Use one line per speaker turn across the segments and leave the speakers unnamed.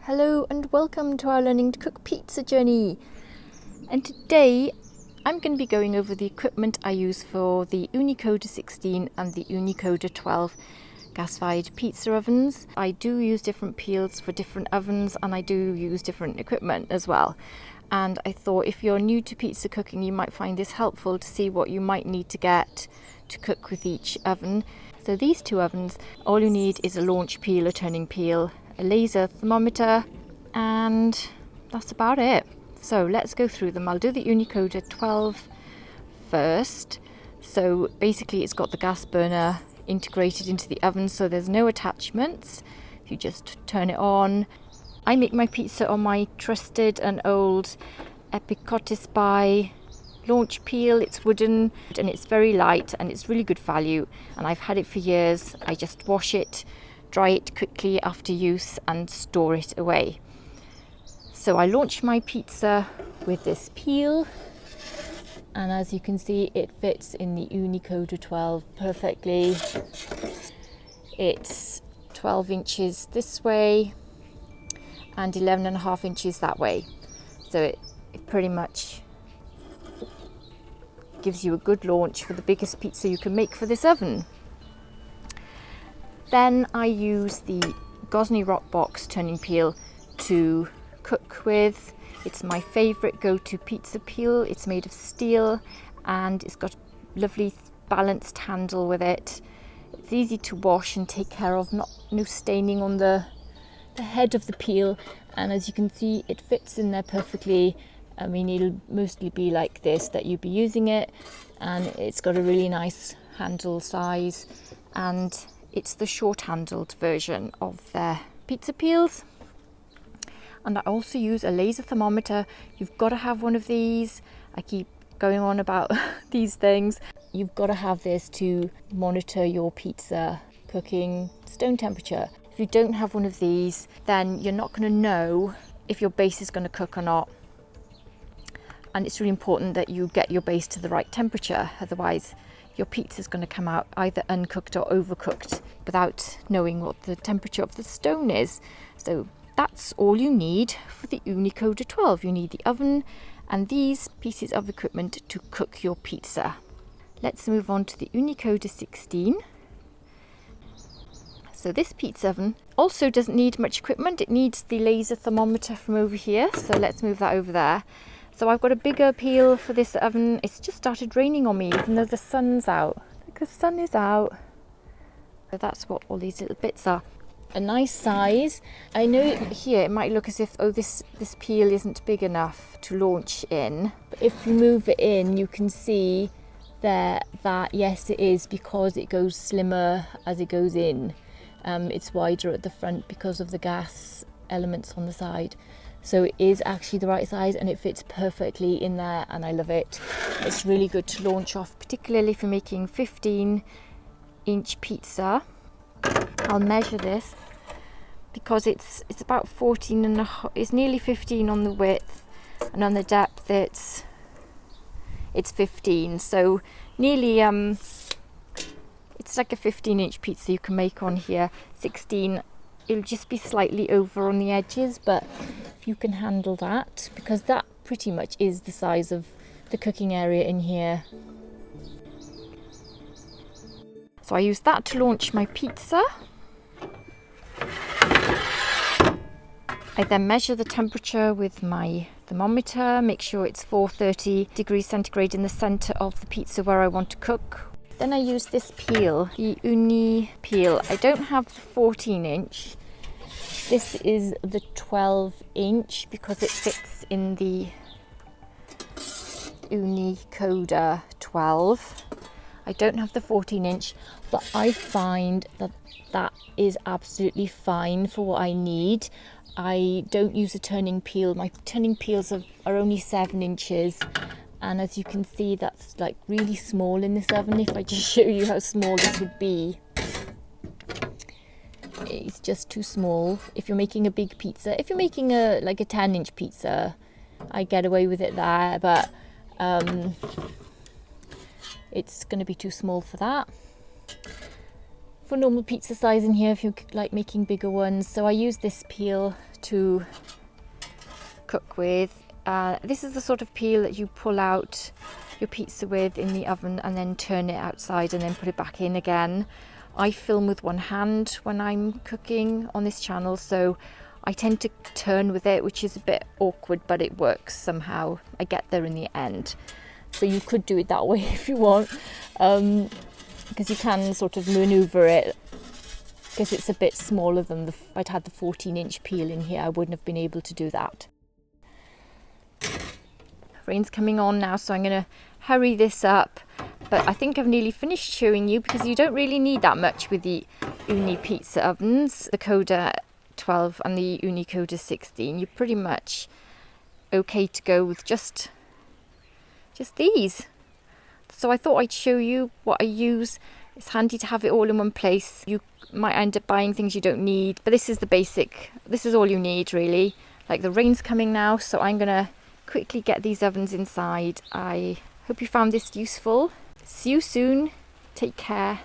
Hello and welcome to our learning to cook pizza journey. And today I'm going to be going over the equipment I use for the Ooni Koda 16 and the Ooni Koda 12 gas-fired pizza ovens. I do use different peels for different ovens and I do use different equipment as well. And I thought if you're new to pizza cooking, you might find this helpful to see what you might need to get to cook with each oven. So these two ovens, all you need is a launch peel, a turning peel, a laser thermometer, and that's about it. So let's go through them. I'll do the Ooni Koda 12 first. So basically it's got the gas burner integrated into the oven, so there's no attachments. You just turn it on. I make my pizza on my trusted and old Epicotis by launch peel. It's wooden and it's very light and it's really good value, and I've had it for years. I just wash it, dry it quickly after use and store it away. So I launch my pizza with this peel, and as you can see it fits in the Ooni Koda 12 perfectly. It's 12 inches this way and 11.5 inches that way, so it pretty much gives you a good launch for the biggest pizza you can make for this oven. Then I use the Ghosney rockbox turning peel to cook with. It's my favourite go-to pizza peel. It's made of steel and it's got a lovely balanced handle with it. It's easy to wash and take care of, no staining on the head of the peel, and as you can see it fits in there perfectly. I mean, it'll mostly be like this that you'll be using it, and it's got a really nice handle size, and it's the short-handled version of their pizza peels. And I also use a laser thermometer. You've got to have one of these. I keep going on about these things. You've got to have this to monitor your pizza cooking stone temperature. If you don't have one of these, then you're not going to know if your base is going to cook or not. And it's really important that you get your base to the right temperature, otherwise your pizza is going to come out either uncooked or overcooked without knowing what the temperature of the stone is. So that's all you need for the Ooni Koda 12. You need the oven and these pieces of equipment to cook your pizza. Let's move on to the Ooni Koda 16. So this pizza oven also doesn't need much equipment. It needs the laser thermometer from over here. So let's move that over there. So I've got a bigger peel for this oven. It's just started raining on me even though the sun's out. Look, the sun is out. So that's what all these little bits are. A nice size. I know here it might look as if, oh, this peel isn't big enough to launch in. But if you move it in, you can see there that yes, it is, because it goes slimmer as it goes in. It's wider at the front because of the gas elements on the side. So it is actually the right size and it fits perfectly in there, and I love it. It's really good to launch off, particularly if you're making 15-inch pizza. I'll measure this because it's about 14 and a half, it's nearly 15 on the width, and on the depth it's 15. So nearly it's like a 15-inch pizza you can make on here. 16, it'll just be slightly over on the edges, but you can handle that because that pretty much is the size of the cooking area in here. So I use that to launch my pizza. I then measure the temperature with my thermometer, make sure it's 430 degrees centigrade in the center of the pizza where I want to cook. Then I use this peel, the Ooni peel. I don't have the 14-inch. This is the 12-inch because it fits in the Ooni Koda 12. I don't have the 14-inch, but I find that is absolutely fine for what I need. I don't use a turning peel. My turning peels are only 7 inches. And as you can see, that's like really small in this oven. If I just show you how small this would be, it's just too small. If you're making a big pizza, if you're making a 10-inch pizza, I get away with it there, but it's going to be too small for that. For normal pizza size in here, if you like making bigger ones. So I use this peel to cook with. This is the sort of peel that you pull out your pizza with in the oven and then turn it outside and then put it back in again. I film with one hand when I'm cooking on this channel, so I tend to turn with it, which is a bit awkward, but it works somehow. I get there in the end. So you could do it that way if you want, because you can sort of maneuver it, because it's a bit smaller than if I'd had the 14-inch peel in here, I wouldn't have been able to do that. Rain's coming on now, so I'm going to hurry this up, but I think I've nearly finished showing you, because you don't really need that much with the Ooni pizza ovens, the Koda 12 and the Ooni Koda 16. You're pretty much okay to go with just these. So I thought I'd show you what I use. It's handy to have it all in one place. You might end up buying things you don't need, but this is the basic, this is all you need really. Like, the rain's coming now, so I'm gonna quickly get these ovens inside. I hope you found this useful. See you soon. Take care.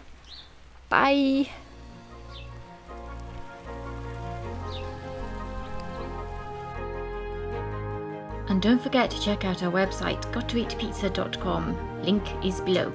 Bye. And don't forget to check out our website, gottoeatpizza.com. Link is below.